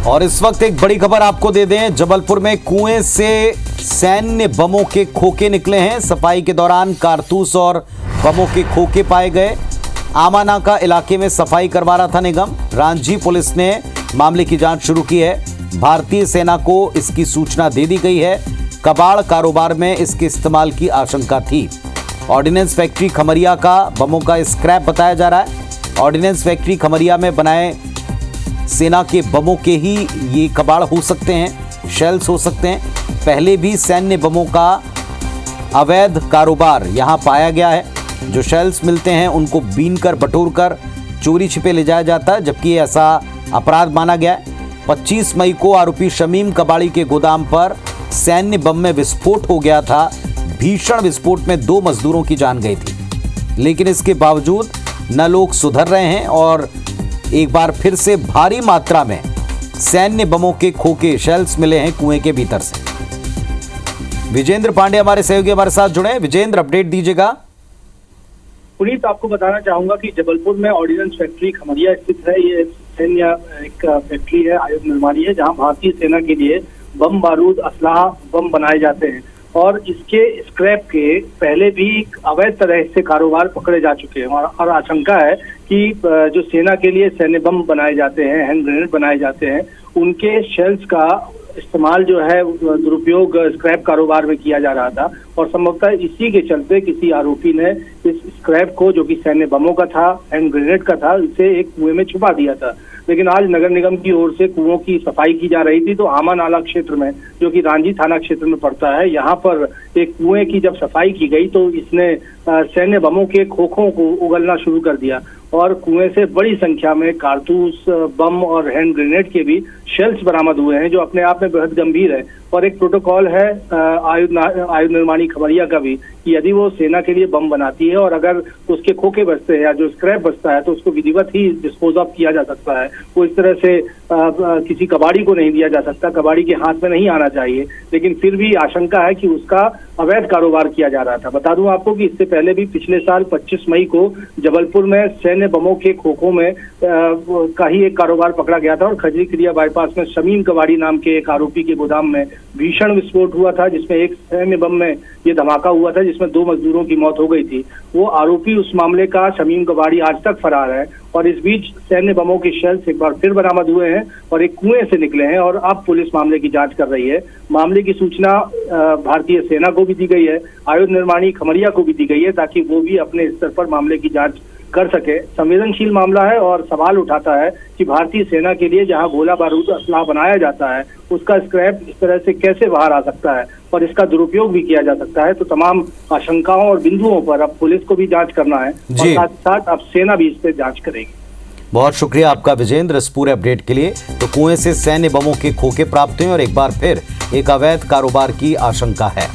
और इस वक्त एक बड़ी खबर आपको दे दें, जबलपुर में कुएं से सैन्य बमों के खोखे निकले हैं। सफाई के दौरान कारतूस और बमों के खोखे पाए गए। आमानाका इलाके में सफाई करवा रहा था निगम। रांझी पुलिस ने मामले की जांच शुरू की है। भारतीय सेना को इसकी सूचना दे दी गई है। कबाड़ कारोबार में इसके इस्तेमाल की आशंका थी। ऑर्डिनेंस फैक्ट्री खमरिया का बमों का स्क्रैप बताया जा रहा है। ऑर्डिनेंस फैक्ट्री खमरिया में बनाए सेना के बमों के ही ये कबाड़ हो सकते हैं, शेल्स हो सकते हैं। पहले भी सैन्य बमों का अवैध कारोबार यहां पाया गया है। जो शेल्स मिलते हैं उनको बीन कर बटोर कर चोरी छिपे ले जाया जाता है, जबकि ऐसा अपराध माना गया है। 25 मई को आरोपी शमीम कबाड़ी के गोदाम पर सैन्य बम में विस्फोट हो गया था। भीषण विस्फोट में 2 मजदूरों की जान गई थी, लेकिन इसके बावजूद न लोग सुधर रहे हैं और एक बार फिर से भारी मात्रा में सैन्य बमों के खोखे शेल्स मिले हैं कुएं के भीतर से। विजेंद्र पांडे हमारे सहयोगी हमारे साथ जुड़े हैं। विजेंद्र, अपडेट दीजिएगा। पुनीत, आपको बताना चाहूंगा कि जबलपुर में ऑर्डिनेंस फैक्ट्री खमरिया स्थित है। ये सैन्य एक फैक्ट्री है, आयुध निर्माणी है, जहां भारतीय सेना के लिए बम बारूद असलाह बम बनाए जाते हैं। और इसके स्क्रैप के पहले भी अवैध तरह से कारोबार पकड़े जा चुके हैं और आशंका है कि जो सेना के लिए सैन्य बम बनाए जाते हैं, हैंड ग्रेनेड बनाए जाते हैं, उनके शेल्स का इस्तेमाल जो है दुरुपयोग स्क्रैप कारोबार में किया जा रहा था। और संभवतः इसी के चलते किसी आरोपी ने इस स्क्रैप को, जो कि सैन्य बमों का था, हैंड ग्रेनेड का था, इसे एक कुएं में छुपा दिया था। लेकिन आज नगर निगम की ओर से कुओं की सफाई की जा रही थी, तो आमा नाला क्षेत्र में, जो कि रांझी थाना क्षेत्र में पड़ता है, यहाँ पर एक कुएं की जब सफाई की गई तो इसने सैन्य बमों के खोखों को उगलना शुरू कर दिया और कुएं से बड़ी संख्या में कारतूस, बम और हैंड ग्रेनेड के भी शेल्स बरामद हुए हैं, जो अपने आप में बेहद गंभीर है। और एक प्रोटोकॉल है आयुध निर्माणी खमरिया का भी कि यदि वो सेना के लिए बम बनाती है और अगर उसके खोखे बचते हैं या जो स्क्रैप बचता है तो उसको विधिवत ही डिस्पोज ऑफ किया जा सकता है। वो इस तरह से किसी कबाड़ी को नहीं दिया जा सकता, कबाड़ी के हाथ में नहीं आना चाहिए। लेकिन फिर भी आशंका है कि उसका अवैध कारोबार किया जा रहा था। बता दूं आपको कि इससे पहले भी पिछले साल 25 मई को जबलपुर में सैन्य बमों के खोखों में का ही एक कारोबार पकड़ा गया था और खजरी क्रिया बाईपास में शमीम कबाड़ी नाम के एक आरोपी के गोदाम में भीषण विस्फोट हुआ था, जिसमें एक सैन्य बम में ये धमाका हुआ था, जिसमें 2 मजदूरों की मौत हो गई थी। वो आरोपी उस मामले का शमीम कबाड़ी आज तक फरार है। और इस बीच सैन्य बमों के शेल्स एक बार फिर बरामद हुए हैं और एक कुएं से निकले हैं और अब पुलिस मामले की जांच कर रही है। मामले की सूचना भारतीय सेना को भी दी गई है, आयुध निर्माणी खमरिया को भी दी गई है, ताकि वो भी अपने स्तर पर मामले की जांच कर सके। संवेदनशील मामला है और सवाल उठाता है कि भारतीय सेना के लिए जहां गोला बारूद असलाह बनाया जाता है, उसका स्क्रैप इस तरह से कैसे बाहर आ सकता है और इसका दुरुपयोग भी किया जा सकता है। तो तमाम आशंकाओं और बिंदुओं पर अब पुलिस को भी जांच करना है और साथ साथ अब सेना भी इस पर जांच करेगी। बहुत शुक्रिया आपका विजेंद्र इस पूरे अपडेट के लिए। तो कुएं से सैन्य बमों के खोखे प्राप्त हुए और एक बार फिर एक अवैध कारोबार की आशंका है।